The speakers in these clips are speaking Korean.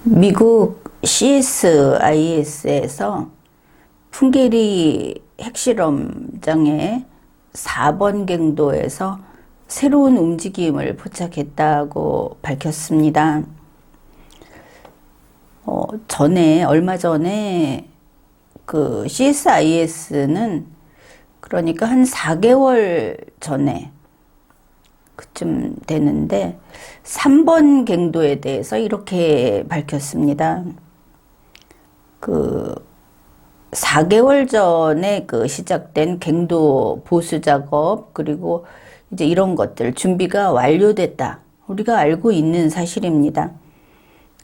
미국 CSIS에서 풍계리 핵실험장의 4번 갱도에서 새로운 움직임을 포착했다고 밝혔습니다. 얼마 전에 그 CSIS는 그러니까 한 4개월 전에 그쯤 되는데 3번 갱도에 대해서 이렇게 밝혔습니다. 그 4개월 전에 그 시작된 갱도 보수 작업 그리고 이제 이런 것들 준비가 완료됐다. 우리가 알고 있는 사실입니다.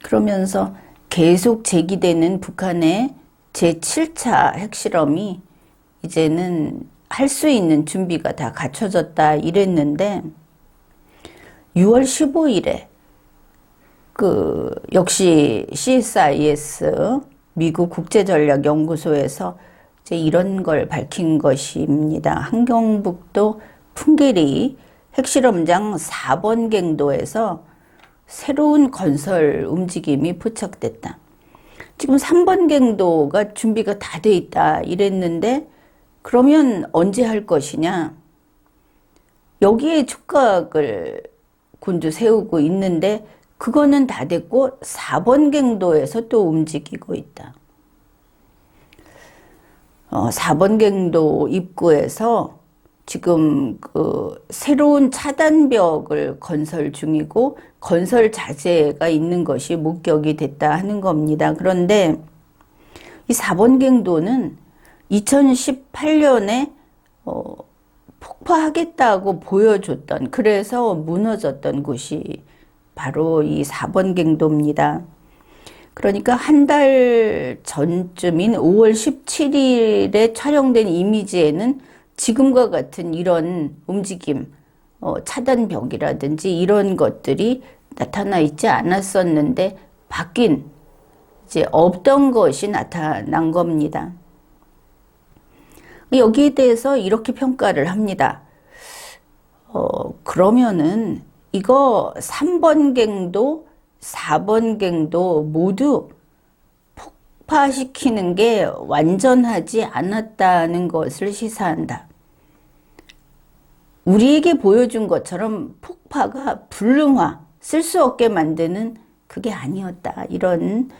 그러면서 계속 제기되는 북한의 제7차 핵실험이 이제는 할 수 있는 준비가 다 갖춰졌다 이랬는데 6월 15일에 그 역시 CSIS 미국 국제전략연구소에서 이제 이런 걸 밝힌 것입니다. 함경북도 풍계리 핵실험장 4번 갱도에서 새로운 건설 움직임이 포착됐다. 지금 3번 갱도가 준비가 다 돼 있다 이랬는데 그러면 언제 할 것이냐? 여기에 촉각을 곤두 세우고 있는데 그거는 다 됐고 4번 갱도에서 또 움직이고 있다. 4번 갱도 입구에서 지금 그 새로운 차단벽을 건설 중이고 건설 자재가 있는 것이 목격이 됐다 하는 겁니다. 그런데 이 4번 갱도는 2018년에 폭파하겠다고 보여줬던, 그래서 무너졌던 곳이 바로 이 4번 갱도입니다. 그러니까 한 달 전쯤인 5월 17일에 촬영된 이미지에는 지금과 같은 이런 움직임, 차단벽이라든지 이런 것들이 나타나 있지 않았었는데 바뀐, 이제 없던 것이 나타난 겁니다. 여기에 대해서 이렇게 평가를 합니다. 그러면은 이거 3번 갱도, 4번 갱도 모두 폭파시키는 게 완전하지 않았다는 것을 시사한다. 우리에게 보여준 것처럼 폭파가 불능화, 쓸 수 없게 만드는 그게 아니었다. 이런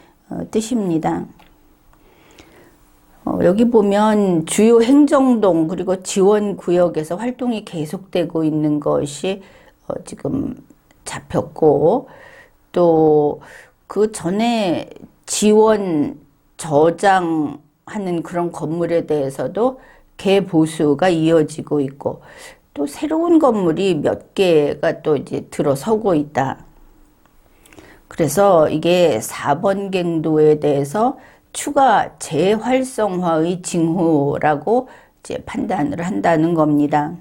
뜻입니다. 여기 보면 주요 행정동 그리고 지원구역에서 활동이 계속되고 있는 것이 지금 잡혔고 또 그 전에 지원 저장하는 그런 건물에 대해서도 개보수가 이어지고 있고 또 새로운 건물이 몇 개가 또 이제 들어서고 있다. 그래서 이게 4번 갱도에 대해서 추가 재활성화의 징후라고 이제 판단을 한다는 겁니다.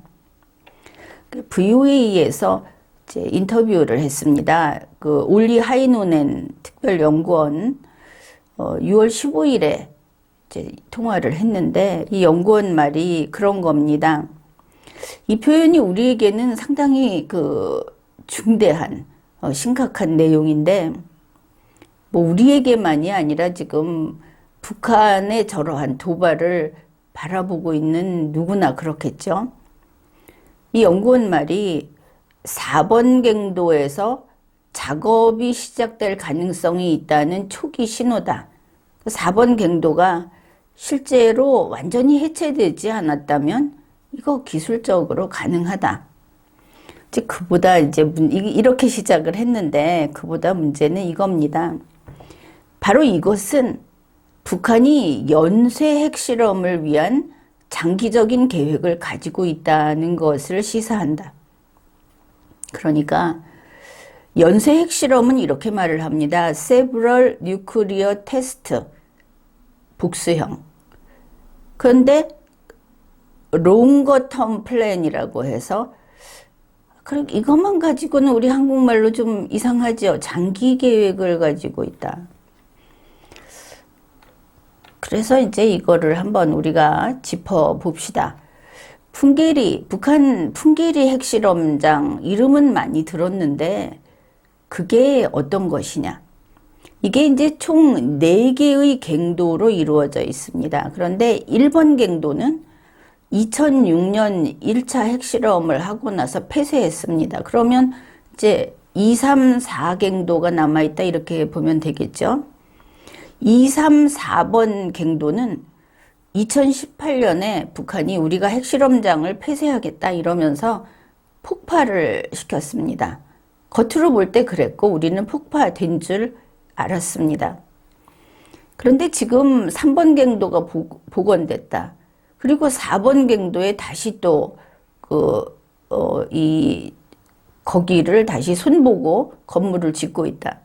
VOA에서 이제 인터뷰를 했습니다. 그 올리 하이노넨 특별연구원 6월 15일에 이제 통화를 했는데 이 연구원 말이 그런 겁니다. 이 표현이 우리에게는 상당히 그 중대한 심각한 내용인데 뭐 우리에게만이 아니라 지금 북한의 저러한 도발을 바라보고 있는 누구나 그렇겠죠. 이 연구원 말이 4번 갱도에서 작업이 시작될 가능성이 있다는 초기 신호다. 4번 갱도가 실제로 완전히 해체되지 않았다면 이거 기술적으로 가능하다. 이제 그보다 이제 이렇게 시작을 했는데 그보다 문제는 이겁니다. 바로 이것은 북한이 연쇄 핵실험을 위한 장기적인 계획을 가지고 있다는 것을 시사한다. 그러니까 연쇄 핵실험은 이렇게 말을 합니다. Several nuclear test, 복수형. 그런데 longer term plan이라고 해서 그럼 이것만 가지고는 우리 한국말로 좀 이상하죠. 장기 계획을 가지고 있다. 그래서 이제 이거를 한번 우리가 짚어봅시다. 북한 풍계리 핵실험장 이름은 많이 들었는데 그게 어떤 것이냐? 이게 이제 총 4개의 갱도로 이루어져 있습니다. 그런데 1번 갱도는 2006년 1차 핵실험을 하고 나서 폐쇄했습니다. 그러면 이제 2, 3, 4갱도가 남아있다 이렇게 보면 되겠죠. 2, 3, 4번 갱도는 2018년에 북한이 우리가 핵실험장을 폐쇄하겠다 이러면서 폭파를 시켰습니다. 겉으로 볼 때 그랬고 우리는 폭파된 줄 알았습니다. 그런데 지금 3번 갱도가 복원됐다. 그리고 4번 갱도에 다시 또 거기를 다시 손보고 건물을 짓고 있다.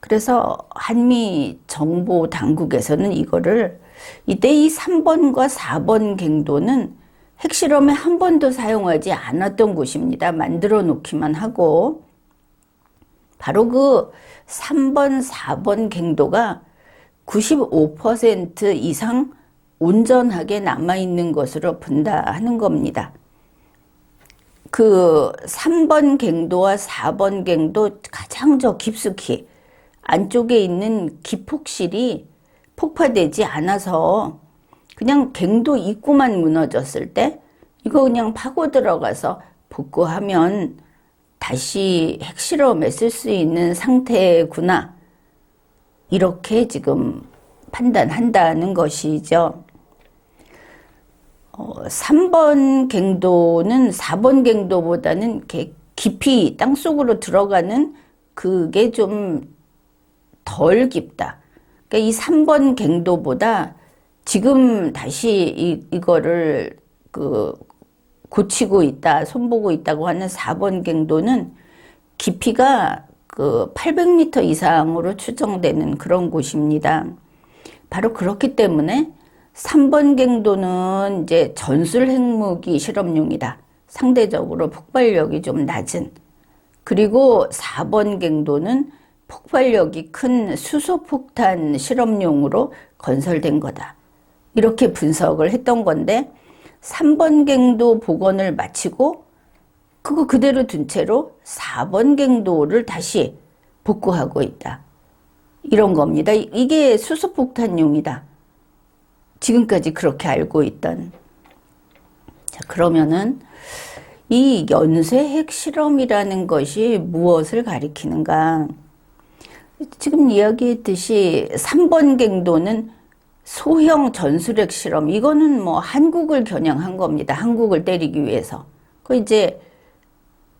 그래서 한미 정보 당국에서는 이거를 이때 이 3번과 4번 갱도는 핵실험에 한 번도 사용하지 않았던 곳입니다. 만들어 놓기만 하고 바로 그 3번, 4번 갱도가 95% 이상 온전하게 남아있는 것으로 본다 하는 겁니다. 그 3번 갱도와 4번 갱도 가장 깊숙이 안쪽에 있는 기폭실이 폭파되지 않아서 그냥 갱도 입구만 무너졌을 때 이거 그냥 파고 들어가서 복구하면 다시 핵실험에 쓸 수 있는 상태구나. 이렇게 지금 판단한다는 것이죠. 3번 갱도는 4번 갱도보다는 깊이 땅속으로 들어가는 그게 좀 덜 깊다. 그러니까 이 3번 갱도보다 지금 다시 이거를 고치고 있다, 손보고 있다고 하는 4번 갱도는 깊이가 800m 이상으로 추정되는 그런 곳입니다. 바로 그렇기 때문에 3번 갱도는 이제 전술 핵무기 실험용이다. 상대적으로 폭발력이 좀 낮은. 그리고 4번 갱도는 폭발력이 큰 수소폭탄 실험용으로 건설된 거다. 이렇게 분석을 했던 건데 3번 갱도 복원을 마치고 그거 그대로 둔 채로 4번 갱도를 다시 복구하고 있다. 이런 겁니다. 이게 수소폭탄용이다. 지금까지 그렇게 알고 있던. 자, 그러면은 이 연쇄 핵실험이라는 것이 무엇을 가리키는가? 지금 이야기했듯이 3번 갱도는 소형 전술핵 실험, 이거는 뭐 한국을 겨냥한 겁니다. 한국을 때리기 위해서. 이제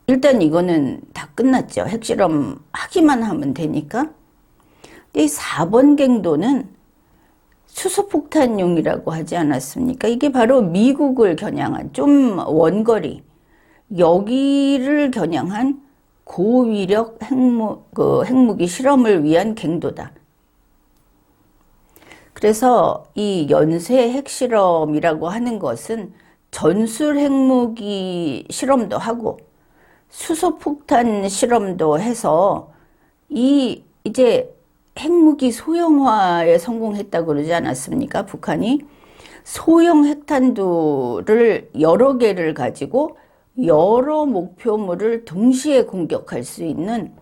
일단 이거는 다 끝났죠. 핵실험 하기만 하면 되니까. 이 4번 갱도는 수소폭탄용이라고 하지 않았습니까? 이게 바로 미국을 겨냥한 좀 원거리, 여기를 겨냥한 고위력 핵무기 실험을 위한 갱도다. 그래서 이 연쇄 핵실험이라고 하는 것은 전술 핵무기 실험도 하고 수소폭탄 실험도 해서 이제 핵무기 소형화에 성공했다고 그러지 않았습니까? 북한이 소형 핵탄두를 여러 개를 가지고 여러 목표물을 동시에 공격할 수 있는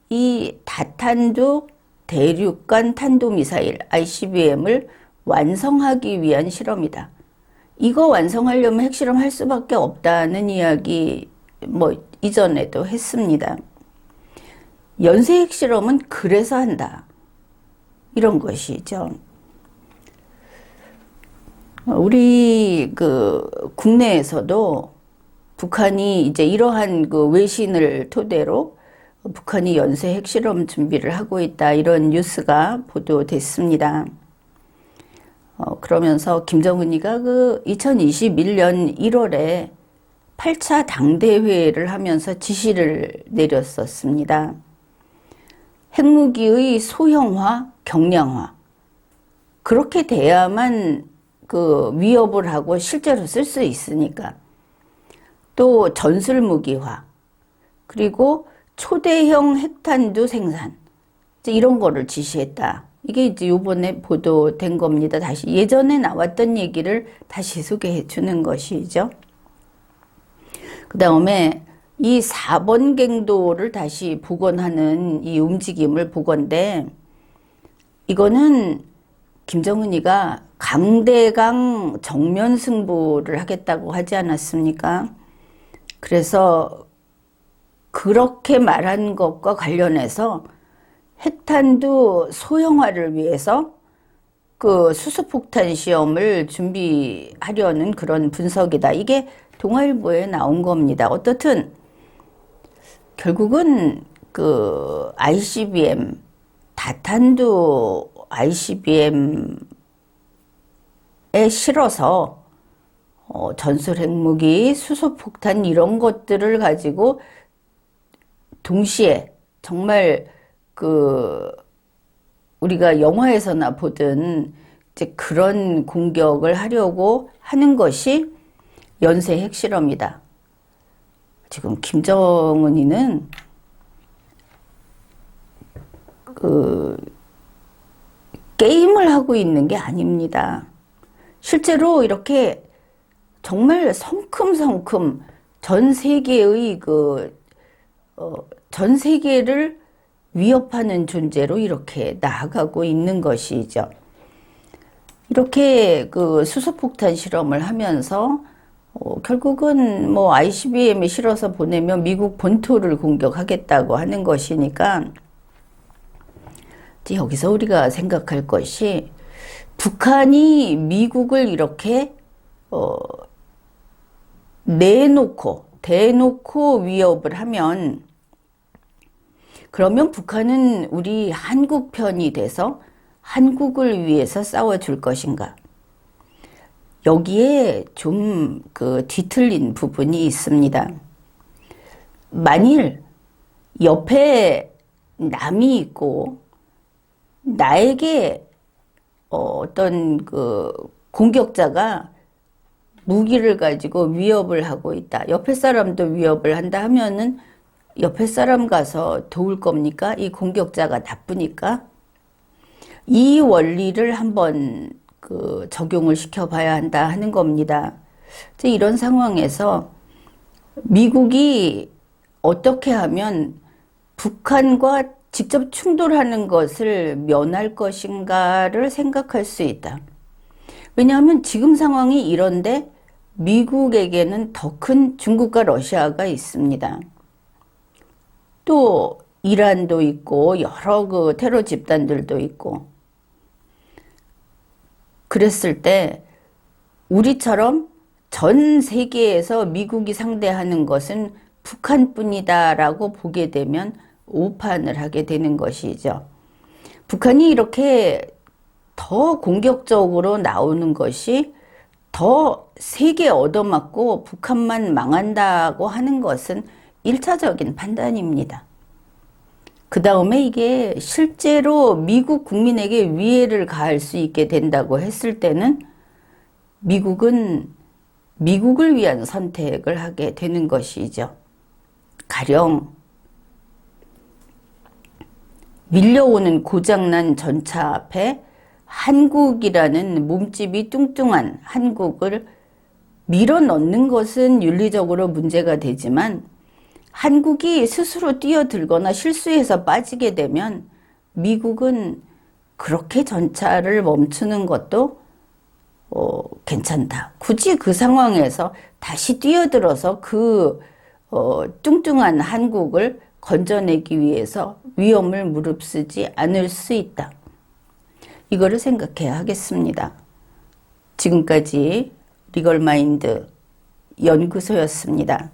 이 다탄두 대륙간 탄도미사일 ICBM을 완성하기 위한 실험이다. 이거 완성하려면 핵실험 할 수밖에 없다는 이야기 이전에도 했습니다. 연쇄 핵실험은 그래서 한다. 이런 것이죠. 우리 국내에서도 북한이 이제 이러한 외신을 토대로 북한이 연쇄 핵실험 준비를 하고 있다. 이런 뉴스가 보도됐습니다. 그러면서 김정은이가 2021년 1월에 8차 당대회를 하면서 지시를 내렸었습니다. 핵무기의 소형화, 경량화. 그렇게 돼야만 위협을 하고 실제로 쓸 수 있으니까. 또 전술무기화. 그리고 초대형 핵탄두 생산. 이런 거를 지시했다. 이게 이제 요번에 보도된 겁니다. 다시 예전에 나왔던 얘기를 다시 소개해 주는 것이죠. 그 다음에 이 4번 갱도를 다시 복원하는 이 움직임을 보건대, 이거는 김정은이가 강대강 정면 승부를 하겠다고 하지 않았습니까? 그래서 그렇게 말한 것과 관련해서 핵탄두 소형화를 위해서 그 수소폭탄 시험을 준비하려는 그런 분석이다. 이게 동아일보에 나온 겁니다. 어떻든 결국은 그 ICBM, 다탄두 ICBM에 실어서 전술 핵무기, 수소폭탄 이런 것들을 가지고 동시에 정말 그 우리가 영화에서나 보던 이제 그런 공격을 하려고 하는 것이 연쇄 핵실험이다. 지금 김정은이는 그 게임을 하고 있는 게 아닙니다. 실제로 이렇게 정말 성큼성큼 전 세계의 전 세계를 위협하는 존재로 이렇게 나아가고 있는 것이죠. 이렇게 그 수소폭탄 실험을 하면서 결국은 뭐 ICBM에 실어서 보내면 미국 본토를 공격하겠다고 하는 것이니까 이제 여기서 우리가 생각할 것이 북한이 미국을 이렇게 대놓고 위협을 하면 그러면 북한은 우리 한국 편이 돼서 한국을 위해서 싸워줄 것인가? 여기에 좀 그 뒤틀린 부분이 있습니다. 만일 옆에 남이 있고 나에게 어떤 그 공격자가 무기를 가지고 위협을 하고 있다. 옆에 사람도 위협을 한다 하면은 옆에 사람 가서 도울 겁니까? 이 공격자가 나쁘니까? 이 원리를 한번 그 적용을 시켜봐야 한다 하는 겁니다. 이런 상황에서 미국이 어떻게 하면 북한과 직접 충돌하는 것을 면할 것인가를 생각할 수 있다. 왜냐하면 지금 상황이 이런데 미국에게는 더 큰 중국과 러시아가 있습니다. 또 이란도 있고 여러 그 테러 집단들도 있고 그랬을 때 우리처럼 전 세계에서 미국이 상대하는 것은 북한뿐이다라고 보게 되면 오판을 하게 되는 것이죠. 북한이 이렇게 더 공격적으로 나오는 것이 더 세게 얻어맞고 북한만 망한다고 하는 것은 1차적인 판단입니다. 그 다음에 이게 실제로 미국 국민에게 위해를 가할 수 있게 된다고 했을 때는 미국은 미국을 위한 선택을 하게 되는 것이죠. 가령 밀려오는 고장난 전차 앞에 한국이라는 몸집이 뚱뚱한 한국을 밀어넣는 것은 윤리적으로 문제가 되지만 한국이 스스로 뛰어들거나 실수해서 빠지게 되면 미국은 그렇게 전차를 멈추는 것도 괜찮다. 굳이 그 상황에서 다시 뛰어들어서 그 뚱뚱한 한국을 건져내기 위해서 위험을 무릅쓰지 않을 수 있다. 이거를 생각해야 하겠습니다. 지금까지 리걸마인드 연구소였습니다.